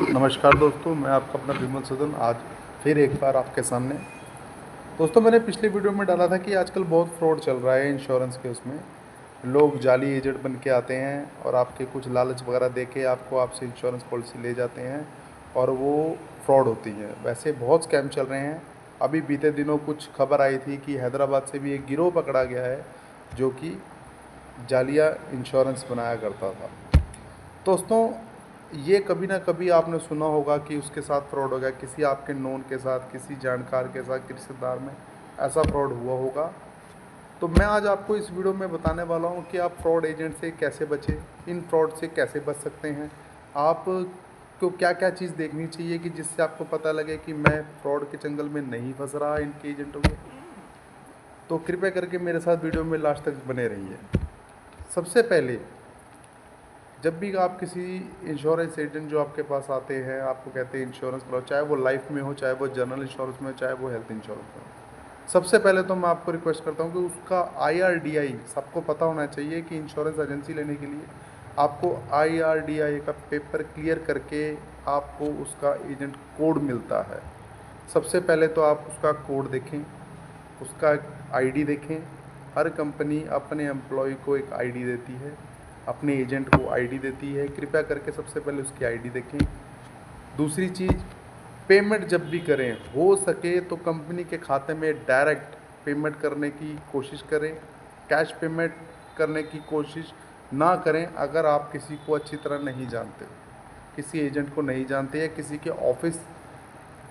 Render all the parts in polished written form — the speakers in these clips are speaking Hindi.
नमस्कार दोस्तों, मैं आपका अपना विमल सदन आज फिर एक बार आपके सामने। दोस्तों, मैंने पिछले वीडियो में डाला था कि आजकल बहुत फ्रॉड चल रहा है इंश्योरेंस के। उसमें लोग जाली एजेंट बन के आते हैं और आपके कुछ लालच वगैरह दे के आपसे इंश्योरेंस पॉलिसी ले जाते हैं और वो फ्रॉड होती है। वैसे बहुत स्कैम चल रहे हैं। अभी बीते दिनों कुछ खबर आई थी कि हैदराबाद से भी एक गिरोह पकड़ा गया है जो कि जालिया इंश्योरेंस बनाया करता था। दोस्तों, ये कभी ना कभी आपने सुना होगा कि उसके साथ फ्रॉड हो गया, किसी आपके नोन के साथ, किसी जानकार के साथ, किसी रिश्तेदार में ऐसा फ्रॉड हुआ होगा। तो मैं आज आपको इस वीडियो में बताने वाला हूँ कि आप फ्रॉड एजेंट से कैसे बचें, इन फ्रॉड से कैसे बच सकते हैं। आप को क्या क्या चीज़ देखनी चाहिए कि जिससे आपको पता लगे कि मैं फ्रॉड के जंगल में नहीं फंस रहा इनके एजेंटों के। तो कृपया करके मेरे साथ वीडियो में लास्ट तक बने रहिए। सबसे पहले, जब भी आप किसी इंश्योरेंस एजेंट जो आपके पास आते हैं, आपको कहते हैं इंश्योरेंस कराओ, चाहे वो लाइफ में हो, चाहे वो जनरल इंश्योरेंस में हो, चाहे वो हेल्थ इंश्योरेंस में हो, सबसे पहले तो मैं आपको रिक्वेस्ट करता हूँ कि उसका IRDI सबको पता होना चाहिए कि इंश्योरेंस एजेंसी लेने के लिए आपको IRDI का पेपर क्लियर करके आपको उसका एजेंट कोड मिलता है। सबसे पहले तो आप उसका कोड देखें, उसका आईडी देखें। हर कंपनी अपने एम्प्लॉय को एक आईडी देती है, अपने एजेंट को आईडी देती है। कृपया करके सबसे पहले उसकी आईडी देखें। दूसरी चीज़, पेमेंट जब भी करें, हो सके तो कंपनी के खाते में डायरेक्ट पेमेंट करने की कोशिश करें। कैश पेमेंट करने की कोशिश ना करें अगर आप किसी को अच्छी तरह नहीं जानते, किसी एजेंट को नहीं जानते, या किसी के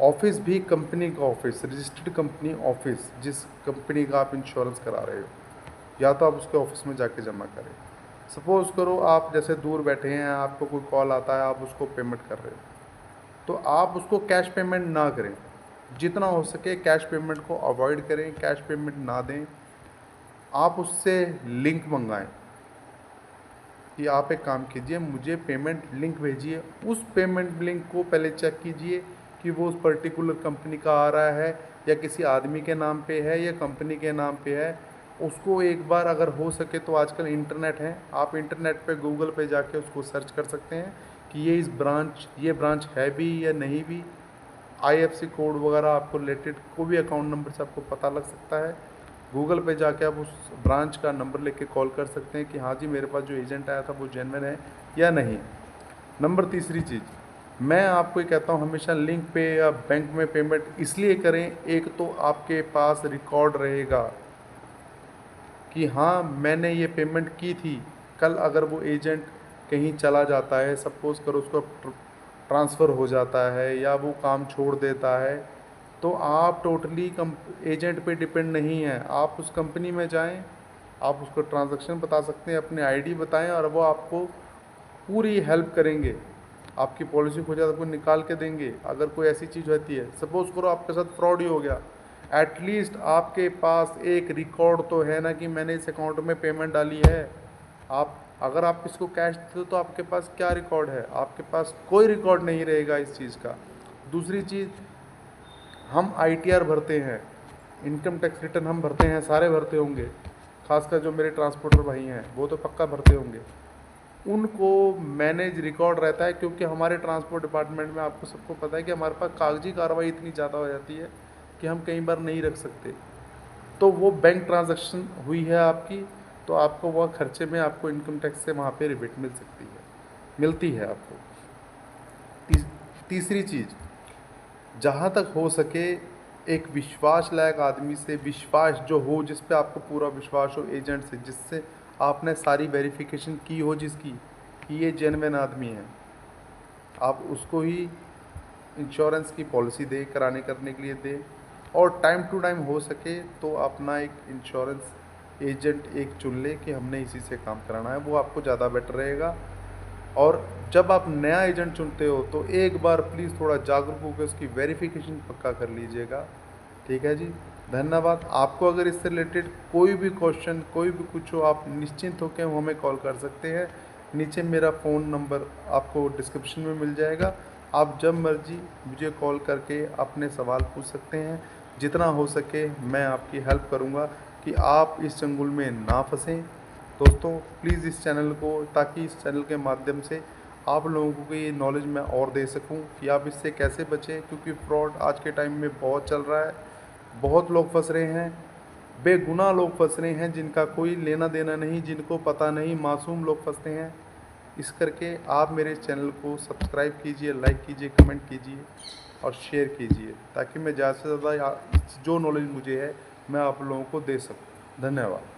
ऑफिस भी कंपनी का ऑफिस, रजिस्टर्ड कंपनी ऑफिस, जिस कंपनी का आप इंश्योरेंस करा रहे हो, या तो आप उसके ऑफिस में जाके जमा करें। सपोज़ करो आप जैसे दूर बैठे हैं, आपको कोई कॉल आता है, आप उसको पेमेंट कर रहे हो, तो आप उसको कैश पेमेंट ना करें। जितना हो सके कैश पेमेंट को अवॉइड करें, कैश पेमेंट ना दें। आप उससे लिंक मंगाएं कि आप एक काम कीजिए, मुझे पेमेंट लिंक भेजिए। उस पेमेंट लिंक को पहले चेक कीजिए कि वो उस पर्टिकुलर कंपनी का आ रहा है, या किसी आदमी के नाम पे है, या कंपनी के नाम पे है। उसको एक बार अगर हो सके तो आजकल इंटरनेट है, आप इंटरनेट पे गूगल पे जाके उसको सर्च कर सकते हैं कि ये ब्रांच है भी या नहीं भी। IFC कोड वगैरह आपको रिलेटेड कोई भी अकाउंट नंबर से आपको पता लग सकता है। गूगल पे जाके आप उस ब्रांच का नंबर लेके कॉल कर सकते हैं कि हाँ जी, मेरे पास जो एजेंट आया था वो जेन्युइन है या नहीं। नंबर तीसरी चीज़, मैं आपको ये कहता हूँ हमेशा लिंक पे या बैंक में पेमेंट इसलिए करें, एक तो आपके पास रिकॉर्ड रहेगा कि हाँ मैंने ये पेमेंट की थी। कल अगर वो एजेंट कहीं चला जाता है, सपोज़ करो उसको ट्रांसफ़र हो जाता है या वो काम छोड़ देता है, तो आप टोटली एजेंट पे डिपेंड नहीं हैं। आप उस कंपनी में जाएं, आप उसको ट्रांजैक्शन बता सकते हैं, अपने आईडी बताएं, और वो आपको पूरी हेल्प करेंगे। आपकी पॉलिसी खो जाए तो आपको निकाल के देंगे। अगर कोई ऐसी चीज़ होती है, सपोज़ करो आपके साथ फ्रॉड ही हो गया, एटलीस्ट आपके पास एक रिकॉर्ड तो है ना कि मैंने इस अकाउंट में पेमेंट डाली है। आप अगर आप इसको कैश देते हो तो आपके पास क्या रिकॉर्ड है? आपके पास कोई रिकॉर्ड नहीं रहेगा इस चीज़ का। दूसरी चीज़, हम ITR भरते हैं, इनकम टैक्स रिटर्न हम भरते हैं, सारे भरते होंगे। खासकर जो मेरे ट्रांसपोर्टर भाई हैं वो तो पक्का भरते होंगे। उनको मैनेज रिकॉर्ड रहता है, क्योंकि हमारे ट्रांसपोर्ट डिपार्टमेंट में आपको सबको पता है कि हमारे पास कागजी कार्रवाई इतनी ज़्यादा हो जाती है कि हम कई बार नहीं रख सकते। तो वो बैंक ट्रांजैक्शन हुई है आपकी, तो आपको वह खर्चे में आपको इनकम टैक्स से वहाँ पे रिबेट मिलती है आपको। तीसरी चीज़, जहाँ तक हो सके एक विश्वास लायक आदमी से, विश्वास जो हो, जिस पे आपको पूरा विश्वास हो, एजेंट से जिससे आपने सारी वेरिफिकेशन की हो, जिसकी कि ये जेन्युइन आदमी है, आप उसको ही इंश्योरेंस की पॉलिसी दे कराने करने के लिए दे। और टाइम टू टाइम हो सके तो अपना एक इंश्योरेंस एजेंट एक चुन ले कि हमने इसी से काम कराना है, वो आपको ज़्यादा बेटर रहेगा। और जब आप नया एजेंट चुनते हो तो एक बार प्लीज़ थोड़ा जागरूक होकर उसकी वेरिफिकेशन पक्का कर लीजिएगा। ठीक है जी, धन्यवाद। आपको अगर इससे रिलेटेड कोई भी क्वेश्चन, कोई भी कुछ हो, आप निश्चिंत होकर हमें कॉल कर सकते हैं। नीचे मेरा फ़ोन नंबर आपको डिस्क्रिप्शन में मिल जाएगा। आप जब मर्जी मुझे कॉल करके अपने सवाल पूछ सकते हैं। जितना हो सके मैं आपकी हेल्प करूँगा कि आप इस चंगुल में ना फंसें। दोस्तों, प्लीज़ इस चैनल को, ताकि इस चैनल के माध्यम से आप लोगों को ये नॉलेज मैं और दे सकूं कि आप इससे कैसे बचें, क्योंकि फ्रॉड आज के टाइम में बहुत चल रहा है। बहुत लोग फंस रहे हैं, बेगुनाह लोग फंस रहे हैं, जिनका कोई लेना देना नहीं, जिनको पता नहीं, मासूम लोग फंसते हैं। इस करके आप मेरे चैनल को सब्सक्राइब कीजिए, लाइक कीजिए, कमेंट कीजिए और शेयर कीजिए, ताकि मैं ज़्यादा से ज़्यादा जो नॉलेज मुझे है मैं आप लोगों को दे सकूं। धन्यवाद।